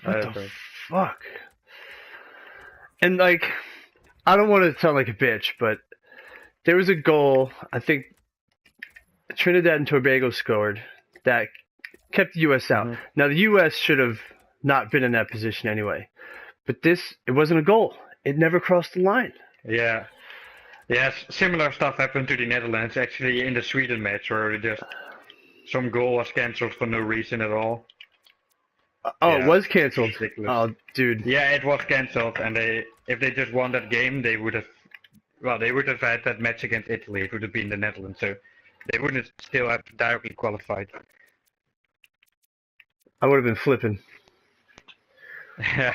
What the fuck? And like, I don't want to sound like a bitch, but there was a goal. I think Trinidad and Tobago scored that kept the U.S. out. Mm-hmm. Now the U.S. should have not been in that position anyway. But it wasn't a goal. It never crossed the line. Yeah. Yes, similar stuff happened to the Netherlands actually in the Sweden match where just some goal was cancelled for no reason at all. Oh, it Yeah, was canceled. ridiculous. Oh, dude. Yeah, it was cancelled, and if they just won that game, they would have had that match against Italy. It would have been the Netherlands, so they wouldn't still have directly qualified. I would have been flipping. Yeah,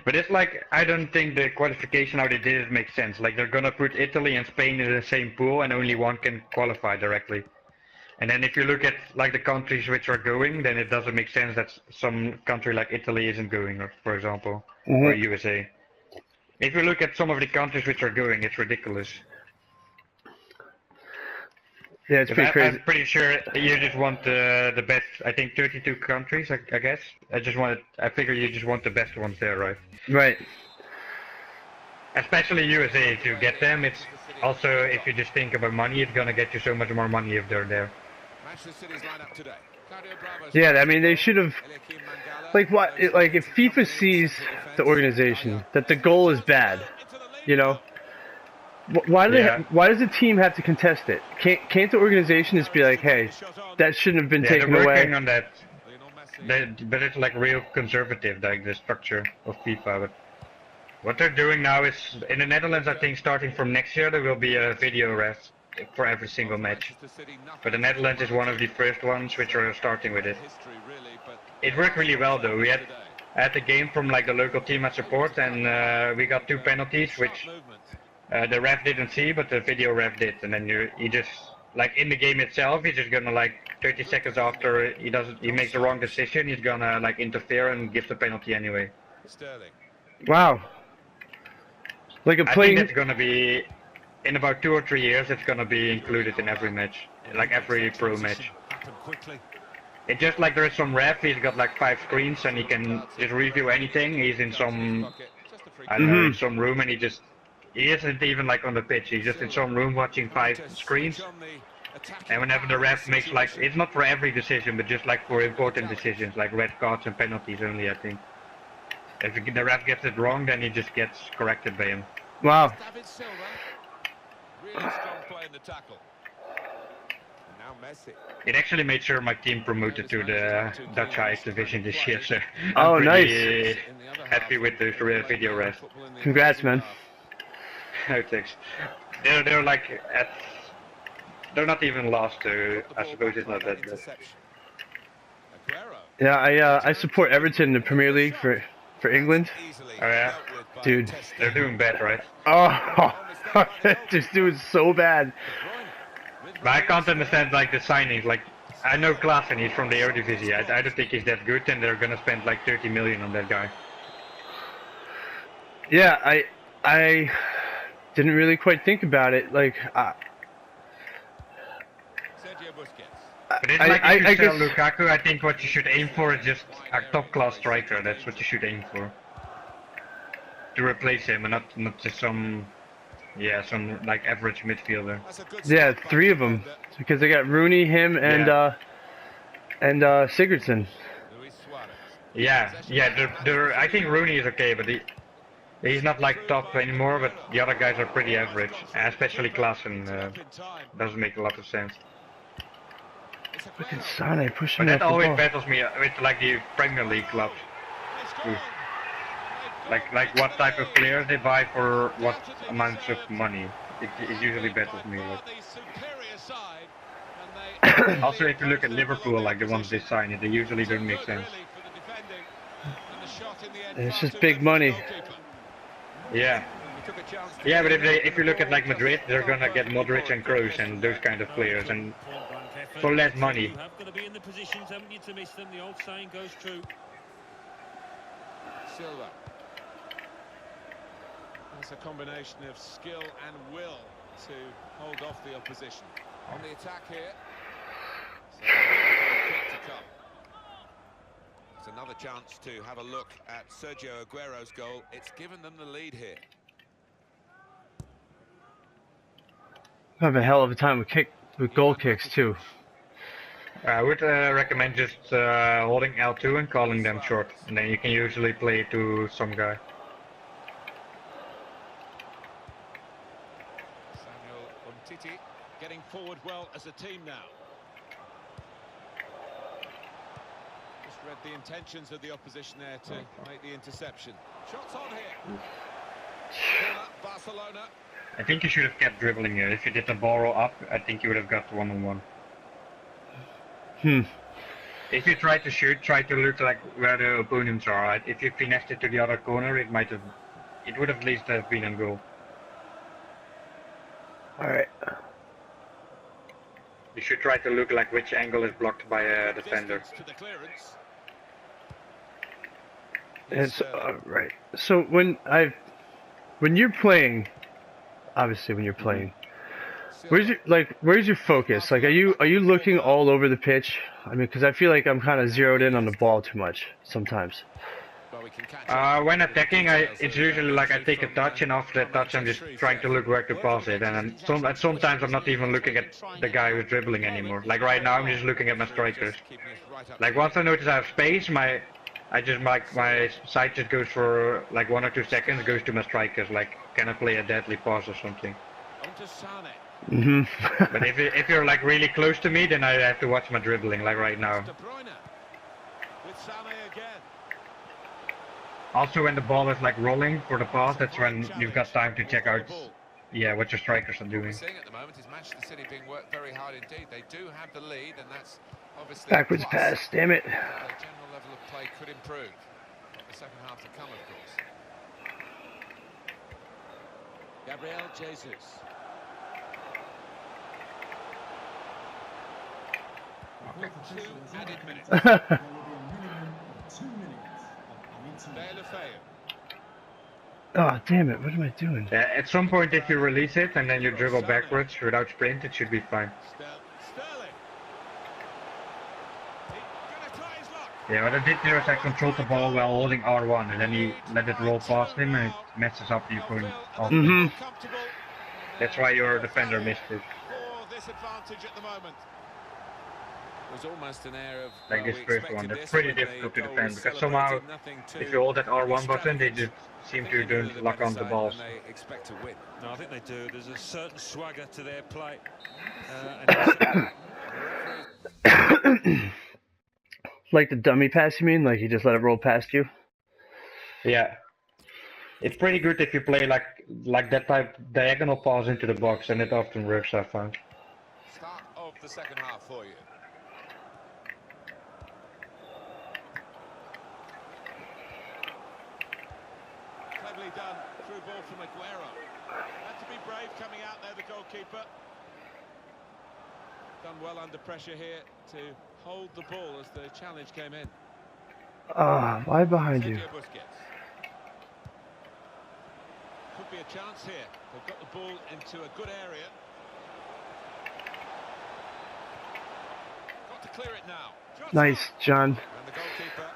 but it's like I don't think the qualification how they did it makes sense. Like they're gonna put Italy and Spain in the same pool, and only one can qualify directly. And then if you look at like the countries which are going, then it doesn't make sense that some country like Italy isn't going, or, for example, or USA. If you look at some of the countries which are going, it's ridiculous. Yeah, it's pretty crazy. I'm pretty sure you just want the best. I think 32 countries, I guess. I figure you just want the best ones there, right? Right. Especially USA to get them. It's also if you just think about money, it's gonna get you so much more money if they're there. Yeah, I mean they should have. Like what? Like if FIFA sees the organization that the goal is bad, you know, why do why does the team have to contest it? Can't the organization just be like, hey, that shouldn't have been taken they're away? working on that. But it's like real conservative, like the structure of FIFA. But what they're doing now is in the Netherlands, I think starting from next year there will be a video ref for every single match. But the Netherlands is one of the first ones which are starting with it. It worked really well though. We had the game from like the local team at support, and we got 2 penalties which the ref didn't see, but the video ref did. And then you just like in the game itself, he's just gonna like 30 seconds after he makes the wrong decision, he's gonna like interfere and give the penalty anyway. Wow. Like a I think that's gonna be in about 2 or 3 years. It's gonna be included in every match, like every pro match. It's just like there's some ref. He's got like 5 screens and he can just review anything. He's in some I don't know, in some room, and he isn't even like on the pitch. He's just in some room watching 5 screens. And whenever the ref makes like, it's not for every decision, but just like for important decisions, like red cards and penalties only, I think. If the ref gets it wrong, then he just gets corrected by him. Wow. It actually made sure my team promoted to the Dutch highest division this year, so oh, I'm nice. Happy with the video ref. Congrats, man. No thanks. They're like they're not even lost, so I suppose it's not that bad. Yeah, I support Everton in the Premier League for England. Oh yeah, dude, they're doing bad, right? Oh, this dude's so bad. But I can't understand like the signings. Like I know Klaassen, he's from the Eredivisie. I don't think he's that good, and they're gonna spend like 30 million on that guy. Yeah, I didn't really quite think about it. Like, but it's like if you sell Lukaku, I think what you should aim for is just a top-class striker. That's what you should aim for. To replace him, and not just some like average midfielder. Yeah, 3 of them, because they got Rooney, him, and Sigurdsson. Yeah. I think Rooney is okay, but he's not like top anymore. But the other guys are pretty average, especially Klaassen doesn't make a lot of sense. Fucking Sane pushing. But that always battles me with like the Premier League clubs. Like what type of players they buy for what amounts of money. It usually battles me. Like. Also, if you look at Liverpool, like the ones they sign, they usually don't make sense. It's just big money. Yeah. Yeah, but if you look at like Madrid, they're gonna get Modric and Kroos and those kind of players, and for less money. You have got to be in the positions, haven't you, to miss them? The old saying goes true. Silva. It's a combination of skill and will to hold off the opposition. On the attack here. So, kick to come. It's another chance to have a look at Sergio Aguero's goal. It's given them the lead here. I have a hell of a time with goal kicks too. I would recommend just holding L2 and calling them short, and then you can usually play to some guy. Samuel Umtiti getting forward well as a team now. Just read the intentions of the opposition there to make the interception. Shots on here. Barcelona. I think you should have kept dribbling here. If you did the ball roll up, I think you would have got one-on-one. If you try to shoot, try to look like where the opponents are. Right? If you finessed it to the other corner, it would have at least have been on goal. All right. You should try to look like which angle is blocked by a defender. It's right. So when you're playing, obviously when you're playing, where's your focus? Like, are you looking all over the pitch? I mean, because I feel like I'm kind of zeroed in on the ball too much sometimes. When attacking, it's usually like I take a touch, and after that touch I'm just trying to look where to pass it, and sometimes I'm not even looking at the guy who's dribbling anymore. Like right now I'm just looking at my strikers. Like once I notice I have space, my sight just goes for like 1 or 2 seconds, goes to my strikers, like can I play a deadly pass or something. But if you're like really close to me, then I have to watch my dribbling, like right now. Also, when the ball is like rolling for the pass, that's when you've got time to check out, what your strikers are doing. What we're seeing at the moment is Manchester City being worked very hard indeed. They do have the lead, and that's obviously backwards pass. Damn it! The general level of play could improve. Got the second half to come, of course. Gabriel Jesus. 2 added minutes. Oh, damn it, what am I doing? At some point if you release it and then you dribble backwards without sprint, it should be fine. Yeah, what I did there is I controlled the ball while holding R1 and then he let it roll past him and it messes up the opponent. That's why your defender missed it. Was almost an air of, like this first one, that's pretty difficult to defend because somehow if you hold that R1 button they just seem to don't lock on the balls. They expect to win. No, I think they do. There's a certain swagger to their play. Like the dummy pass, you mean? Like you just let it roll past you? Yeah. It's pretty good if you play like that type diagonal pass into the box, and it often works, I found. Start of the second half for you. Cleverly done. Through ball from Aguero. Had to be brave coming out there, the goalkeeper. Done well under pressure here to hold the ball as the challenge came in. Why behind you? Could be a chance here. They've got the ball into a good area. Got to clear it now. Nice, John. And the goalkeeper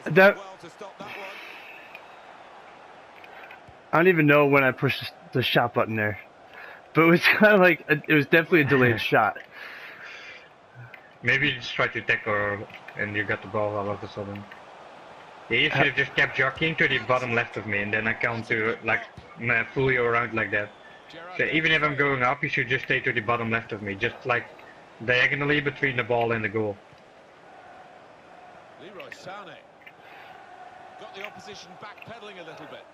has done well to stop that one. I don't even know when I pushed the shot button there, but it was kind of like it was definitely a delayed shot. Maybe you just tried to tackle and you got the ball all of a sudden. Yeah, you should have just kept jockeying to the bottom left of me and then I come to like fool you around like that. So even if I'm going up, you should just stay to the bottom left of me, just like diagonally between the ball and the goal. Leroy Sané got the opposition backpedaling a little bit.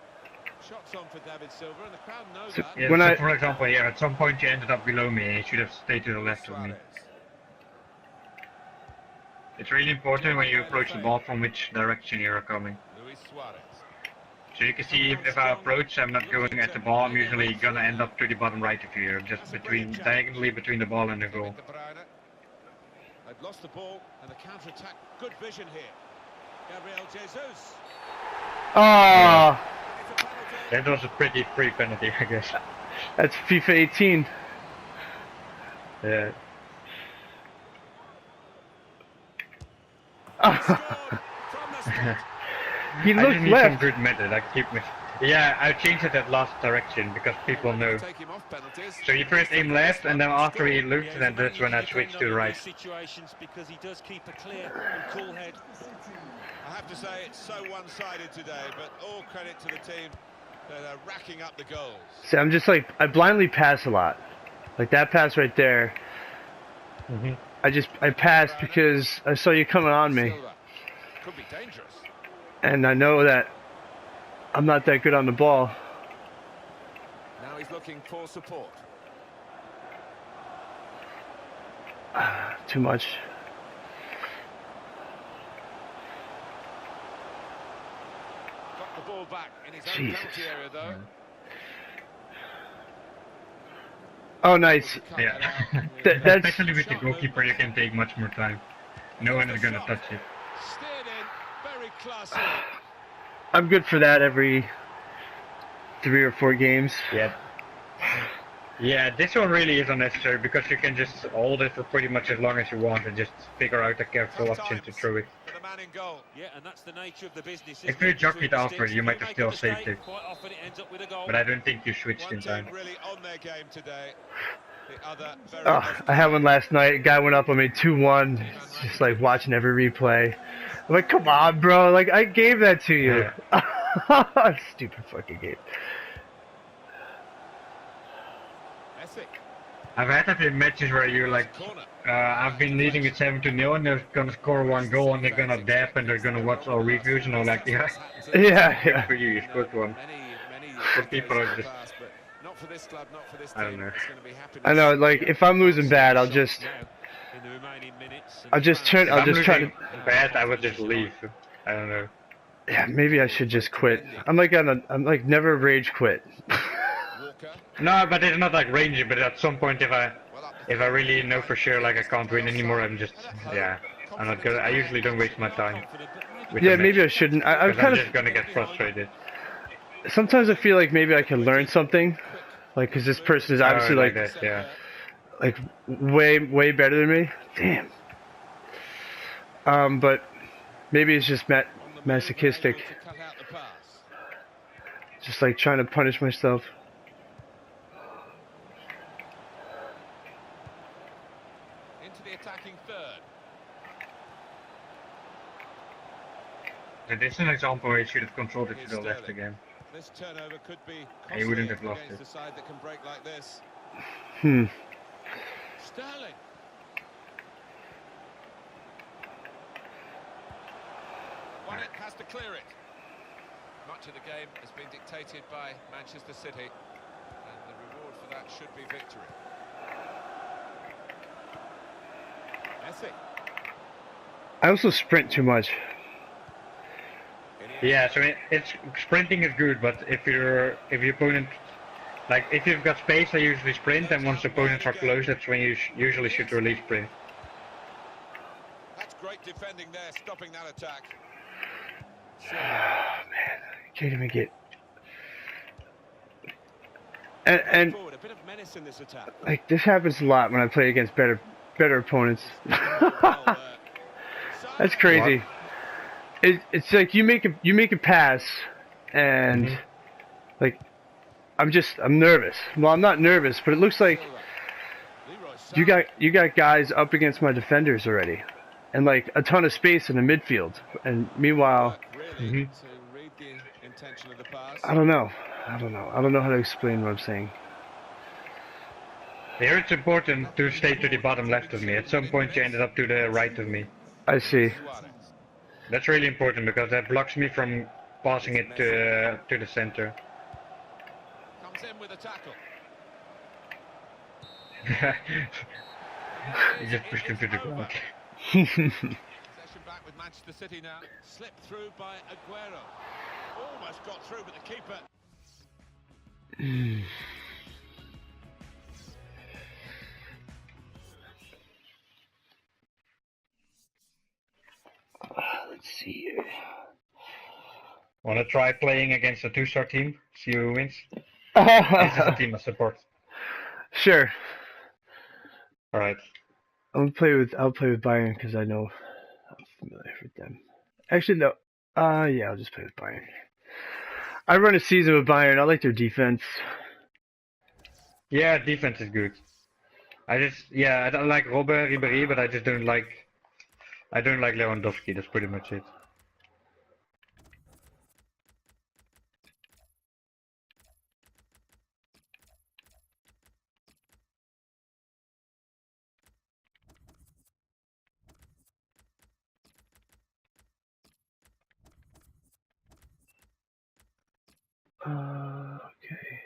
Shots on for David Silva and the crowd knows that. Yeah, for example, yeah, at some point you ended up below me and you should have stayed to the left of me. It's really important when you approach the ball from which direction you are coming. So you can see if I approach, I'm not going at the ball, I'm usually gonna end up to the bottom right of you, just diagonally between the ball and the goal. They've lost the ball and the counter-attack, good vision here. Gabriel Jesus. Oh, that was a pretty free penalty, I guess. That's FIFA 18. Yeah. From the He I looked just need some left. good method. I keep me. Yeah, I changed it at last direction because people know. Take him off penalties. So you first aim left, and then after he looks, Yeah, then that's when I switch to the right. Situations because he does keep a clear and cool head. I have to say it's so one-sided today, but all credit to the team. They're racking up the goals. See, I'm just like, I blindly pass a lot. Like that pass right there. I passed because I saw you coming on me. Silva. Could be dangerous. And I know that I'm not that good on the ball. Now he's looking for support. Too much. Got the ball back in his own Jesus. penalty area, though. Oh, nice. Yeah. That's Especially with the goalkeeper, you can take much more time. No one is gonna touch it. Steered in, very classy. I'm good for that every 3 or 4 games. Yeah. Yeah, this one really is unnecessary because you can just hold it for pretty much as long as you want and just figure out a careful Tough option to times throw it. for the man in goal. Yeah, and that's the nature of the business. If you jockeyed after, you might have still saved it. Quite often it ends up with a goal. But I don't think you switched One in time. team really on their game today. The other very Oh, off I had one last night. A guy went up on me 2-1. Just like watching every replay. I'm like, come on, bro. Like, I gave that to you. Stupid fucking game. Ethic. I've had that in matches where you're like, Corner. I've been leading it 7-0 and they're gonna score 1 goal and they're gonna dap and they're gonna watch all reviews and all like, yeah. Yeah, Good yeah. for you scored 1. Many Some people are just, pass, but not for this club, not for this I don't team. know. It's going to be happiness. I know, like, if I'm losing bad, I'll just In the remaining minutes. I'll just turn. if I'll I'm just try to. losing bad, I would just leave. I don't know. Yeah, maybe I should just quit. I'm like never rage quit. Walker. No, but it's not like ranging, but at some point if I really know for sure like I can't win anymore, I'm just, yeah, I'm not gonna, I usually don't waste my time. with Yeah, the maybe I match, shouldn't. I'm 'cause kind I'm just gonna get frustrated. of. Sometimes I feel like maybe I can learn something, like because this person is obviously like that, yeah. like way better than me. Damn. But maybe it's just masochistic, To cut out the pass. just like trying to punish myself. Into the attacking third. And this is an example where you should have controlled it Here's to the left Sterling. again. This turnover could be And he wouldn't costly have lost against it. a side that can break like this. Hmm. Sterling. Won it, has to clear it. Much of the game has been dictated by Manchester City, and the reward for that should be victory. Messi. I also sprint too much. Yeah, so it's sprinting is good, but if your opponent, like if you've got space, I usually sprint, and once opponents are close, that's when you usually should release sprint. That's great defending there, stopping that attack. Oh, man, I can't even get. And Forward, a bit of menace in this attack. like this happens a lot when I play against better opponents. That's crazy. It's like you make a pass, and like I'm nervous. Well, I'm not nervous, but it looks like you got guys up against my defenders already, and like a ton of space in the midfield. And meanwhile, Really, to read the intention of the pass. I don't know how to explain what I'm saying. Here it's important to stay to the bottom left of me. At some point you ended up to the right of me. I see. Suarez. That's really important because that blocks me from passing it to the center. Comes in with a tackle. You just pushed him to the ground. Possession back with Manchester City now. Slipped through by Aguero. Almost got through, but the keeper. Let's see here. Wanna try playing against a 2-star team? See who wins? This is a team I support. Sure. Alright. I'll play with Bayern because I know I'm familiar with them. Actually, no. Yeah, I'll just play with Bayern. I run a season with Bayern. I like their defense. Yeah, defense is good. I don't like Robben, Ribéry, but I don't like Lewandowski. That's pretty much it. Okay.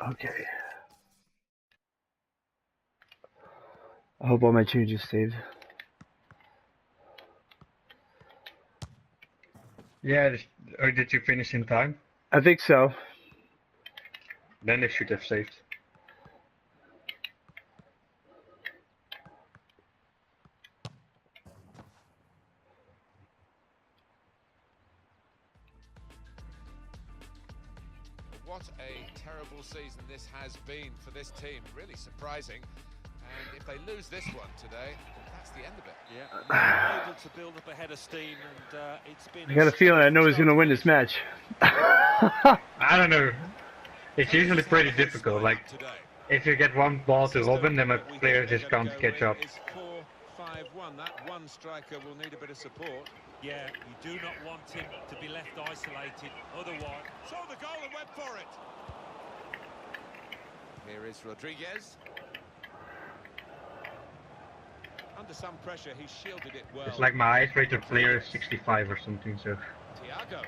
Okay. I hope all my changes saved. Yeah, or did you finish in time? I think so. Then they should have saved. What a terrible season this has been for this team. Really surprising. And if they lose this one today, that's the end of it. Yeah, able to build up a head of steam, and it's been. I got a feeling I know who's going to win this match. I don't know. It's usually pretty difficult. Like, if you get one ball to Robben, then my players just can't catch up. 4-5-1. That one striker will need a bit of support. Yeah, you do not want him to be left isolated. Otherwise, Saw the goal and went for it. Here is Rodriguez. Under some pressure, he shielded it well. It's like my highest rated player is 65 or something, so. Thiago.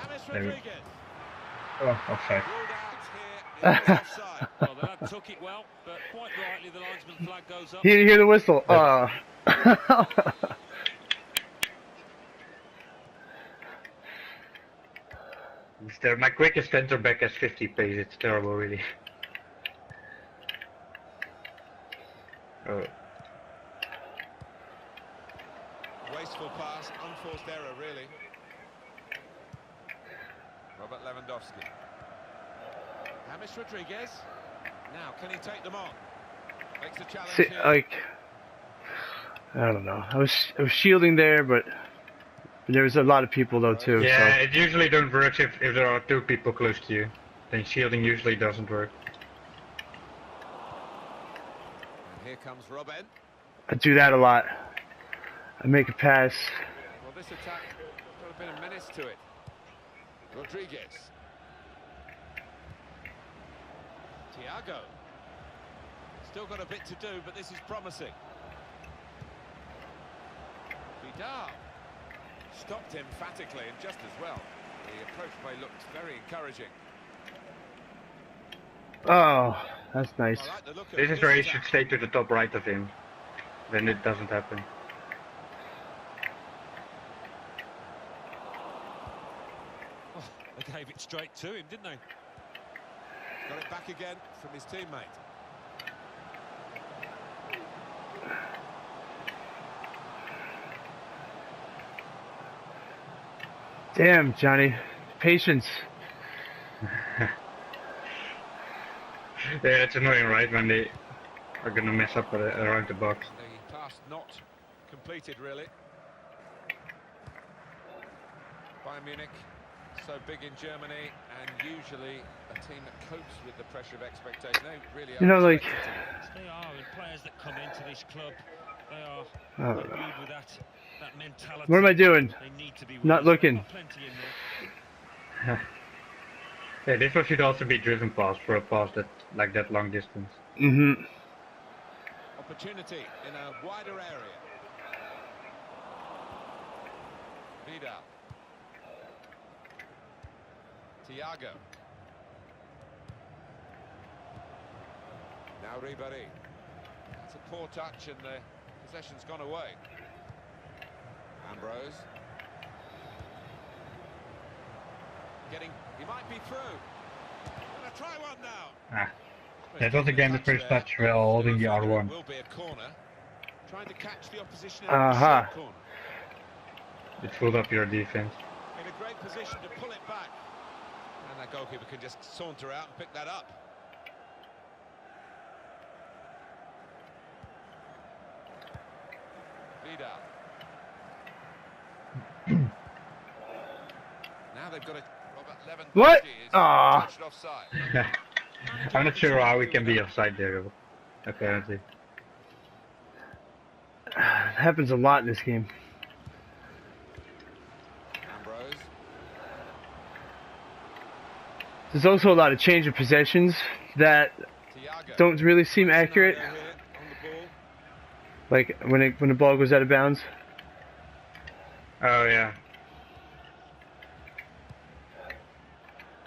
James There we- Rodriguez. Oh, offside. Ruled out here. It was offside. well, the lad took it well, but quite rightly, the linesman flag goes up. He didn't hear the whistle. My quickest centre back has 50 pace. It's terrible, really. Oh. Wasteful pass, unforced error, really. Robert Lewandowski. James Rodriguez. Now, can he take them on? Makes a challenge See, here. like, I don't know. I was shielding there, but there was a lot of people though too. Yeah, So. it usually don't work if there are two people close to you. Then shielding usually doesn't work. And here comes Robben. I do that a lot. I make a pass. Well, this attack got a bit of menace to it. Rodriguez. Thiago. Still got a bit to do, but this is promising. Vidal. Stopped emphatically and just as well. The approach play looked very encouraging. Oh, that's nice. I like the look of This is where he attack. should stay to the top right of him. Then it doesn't happen. Oh, they gave it straight to him, didn't they? Got it back again from his teammate. Damn, Johnny. Patience. Yeah, it's annoying, right, when they are gonna mess up around the box. The pass not completed, really. Bayern Munich, so big in Germany, and usually a team that copes with the pressure of expectation. They really You know, like. They are, and players that come into this club, they are I don't know. imbued with that mentality. What am I doing? They need to be Not winners. looking. They've got plenty in there. Yeah, this one should also be driven pass for a pass that long distance. Mm-hmm. Opportunity in a wider area. Vidal. Thiago. Now Ribéry. It's a poor touch and the possession's gone away. Ambrose. He might be through. Gonna try one now. That was again the first touch while holding the R1. Will be a corner. Trying to catch the opposition in Uh-huh. the corner. It filled up your defense. In a great position to pull it back. And that goalkeeper can just saunter out and pick that up. Vidal. Now they've got a Robert Lewandowski What? is Ah. touched offside. I'm not sure how we can be offside there, apparently. It happens a lot in this game. Ambrose. There's also a lot of change of possessions that Thiago. don't really seem accurate. Here on the ball. Like when the ball goes out of bounds. Oh yeah.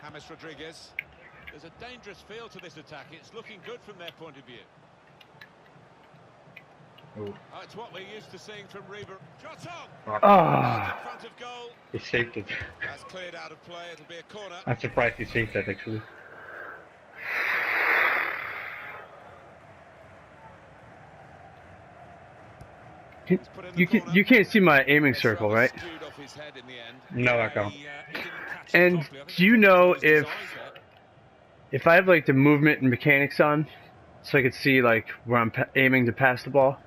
James Rodriguez. There's a dangerous feel to this attack. It's looking good from their point of view. Oh, Oh, it's what we're used to seeing from Reber. Shot on! Ah. In front of goal. he saved it. That's cleared out of play. It'll be a corner. I'm surprised he saved that actually. You can't see my aiming circle, right? Skewed off his head in the end. No, I can't. He didn't catch it And properly. I think do you it know was his if eyes there. I have like the movement and mechanics on, so I could see like where I'm aiming to pass the ball?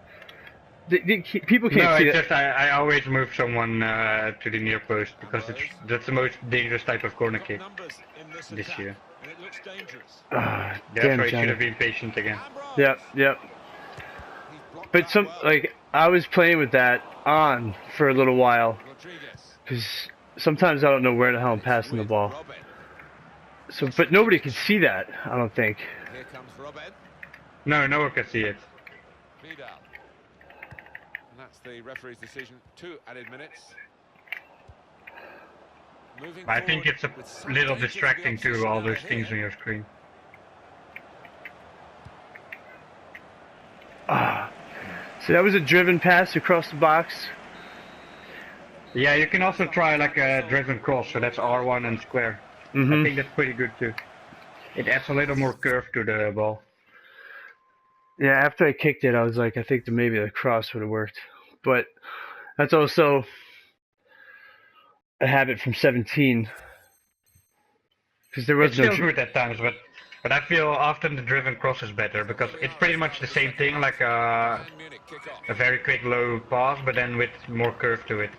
People can't No, see it's that. just I always move someone to the near post because that's the most dangerous type of corner Got kick numbers in this this attack, year. and it looks dangerous. Ah, That's damn, why you should Johnny. have been patient again. Ambrose. Yep, yep. He's blocked But that some well. like I was playing with that on for a little while Rodriguez. because sometimes I don't know where the hell I'm passing the With ball. Robin. So, but nobody can see that. I don't think. Here comes Robin. No, no one can see it. Vidal. And that's the referee's decision. 2 added minutes. Moving I think forward it's a with some little danger to the distracting too, opposition all out those here. things on your screen. Ah. So that was a driven pass across the box. Yeah, you can also try like a driven cross, so that's R1 and square. I Mm-hmm. think that's pretty good too. It adds a little more curve to the ball. Yeah, after I kicked it, I was like, I think that maybe the cross would have worked. But that's also a habit from 17. Because there was It's no... still good at times, but I feel often the driven cross is better because it's pretty much the same thing, like Bayern Munich kick off. a very quick low pass, but then with more curve to it.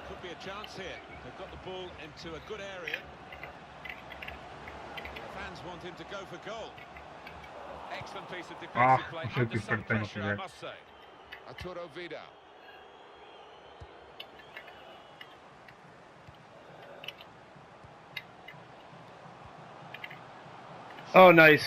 Could be a chance here. They've got the ball into a good area. The fans want him to go for goal. Excellent piece of defensive play. I'm hoping Under for some the penalty pressure, I there. must say. Arturo Vidal. Oh, nice.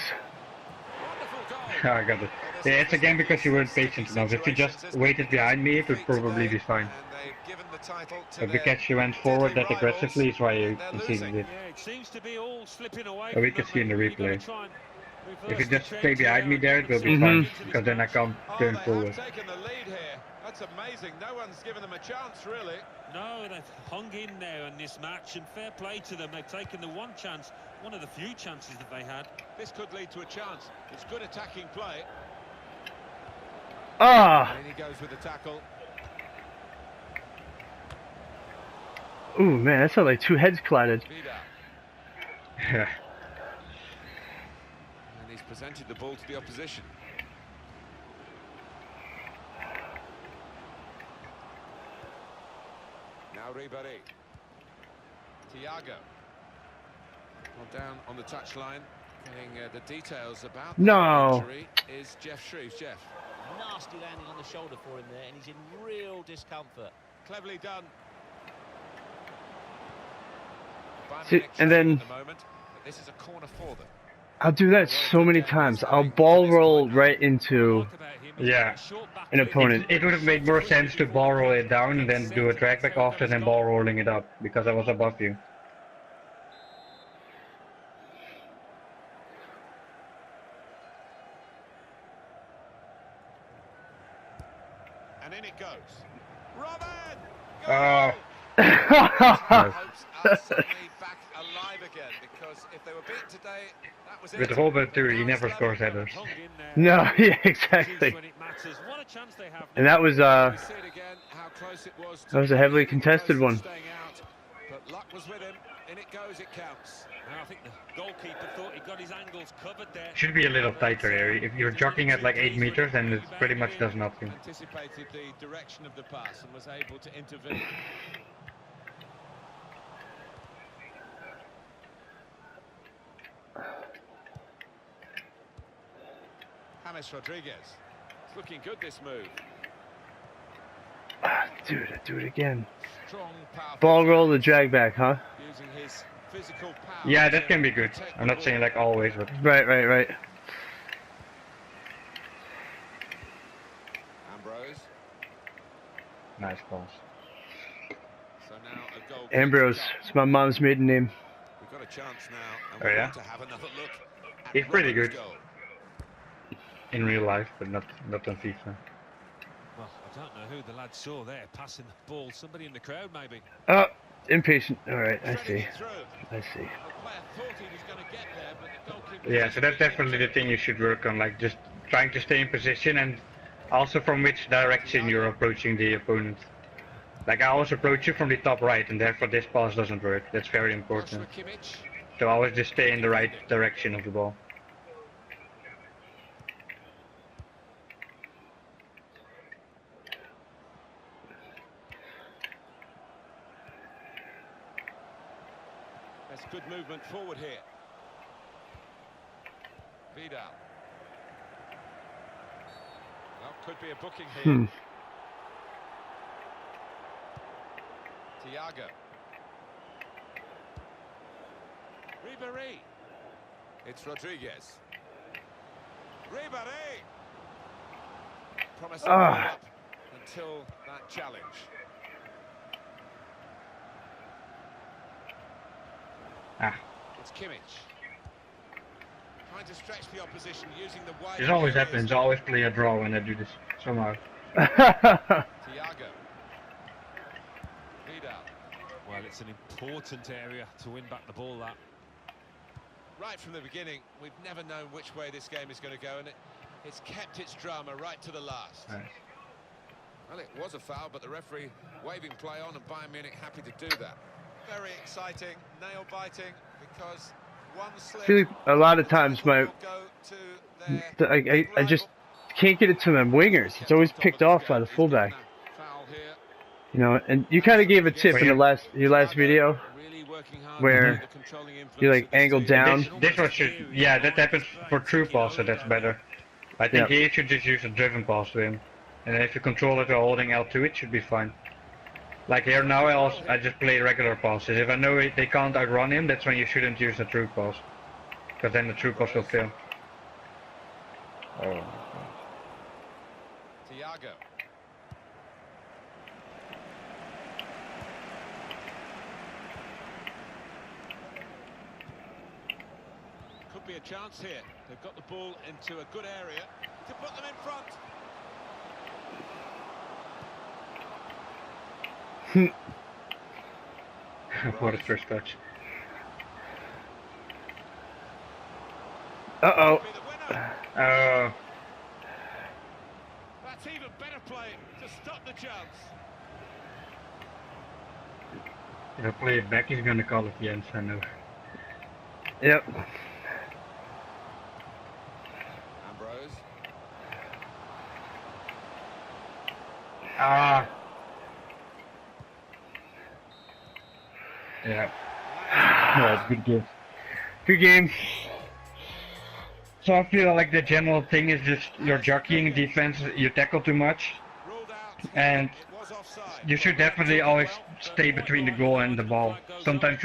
Wonderful goal. I got it. Yeah, it's again because you weren't patient enough. If you just waited behind me, it would probably be fine. And they've given the title to But their because you went forward that deadly aggressively is why you rivals, and they're conceded losing. it. Yeah, it seems to be all slipping away. Oh, we from can them, see in the mate. You've gotta replay. try and If you reverse the just stay trend behind here me and there, it will be fine, Mhm. because then I can't turn Oh, they forward. have taken the lead here. That's amazing. No one's given them a chance, really. No, they've hung in there in this match, and fair play to them. They've taken the one chance, one of the few chances that they had. This could lead to a chance. It's good attacking play. Ah. And in he goes with the tackle. Ooh, man, that sounded like two heads collided. Vidal. Yeah. And he's presented the ball to the opposition. Now Ribéry. Thiago. Well, down on the touchline, getting the details about No. the injury is Jeff Shreves. Jeff. Nasty landing on the shoulder for him there, and he's in real discomfort. Cleverly done. Bayern See, Munich and trailing then- at the moment, but this is a corner for them. I'll do that so many times. I'll ball roll right into... Like about him, he's Yeah. got a short back An foot. opponent. It would have made more sense to ball roll it down and then do a drag back after and then ball rolling it up, because I was above you. And in it goes. Robin! Oh. Hopes are suddenly back alive again, because if they were beaten today, that was it. With Holbert too, he never scores headers. Hung in there. No, yeah, exactly. When it matters. What a chance they have And now. that was We see it again, how close it was to that was a heavily getting contested close one. and staying out. But luck was with him. In it goes, it counts. Now, I think the goalkeeper thought he got his angles covered there. Should be a little tighter area. If you're jogging at like 8 meters, then it pretty much does nothing. Anticipated the direction of the pass and was able to intervene. James Rodriguez. It's looking good, this move. Dude, do it again. Strong, powerful Ball roll the drag back, huh? using his physical power. Yeah, that to can be good. protect I'm the not saying ball. like always, but Right. Ambrose. nice balls. So now a goal. Ambrose. It's my mom's maiden name. We've got a chance now, and Oh, we yeah? want to have another look at He's pretty Robin's good. goal. In real life, but not on FIFA. Well, I don't know who the lad saw there passing the ball. Somebody in the crowd, maybe. Oh, impatient. All right, I Threading see. it through. I see. The player thought he was going to get there, but the goalkeeper. Yeah, so that's definitely the thing you should work on, like just trying to stay in position and also from which direction you're approaching the opponent. Like I always approach you from the top right, and therefore this pass doesn't work. That's very important. Joshua Kimmich. So always just stay in the right direction of the ball. That's good movement forward here. Vidal. Well, could be a booking here. Thiago. Ribéry. It's Rodriguez. Ribéry. Promising to hold up until that challenge. Ah, It's Kimmich. Trying to stretch the opposition using the wide. this always areas. happens. I always play a draw when I do this somehow. Thiago. Vidal. Well, it's an important area to win back the ball, that. Right from the beginning, we've never known which way this game is going to go, and it's kept its drama right to the last. Nice. Well, it was a foul, but the referee waving play on, and Bayern Munich happy to do that. Very exciting, nail-biting, because one slip. I feel like a lot of times my will go to their I just can't get it to my wingers. It's always picked off by the fullback. Foul here. You know, and you kind of gave a tip in the your last video Really working hard where to the controlling influence you like of this angled team. down. This one should, yeah, that happens for true pass, so that's better. I think he should just use a driven pass to him. And if you control it or holding L2, it should be fine. Like here now, I just play regular passes. If I know they can't outrun him, that's when you shouldn't use a true pass. Because then the true pass will fail. Oh. Thiago. Could be a chance here. They've got the ball into a good area to put them in front. What a first touch. Uh-oh. Be the winner. Oh. That's even better play to stop the chance. If I play it back, he's gonna call it Jens, I know. Yep. Ambrose. Ah. Yeah. Yeah, good game. Good game. So I feel like the general thing is just you're jockeying defense, you tackle too much, Ruled out. and It was offside. you should definitely always stay between the goal and the ball. Sometimes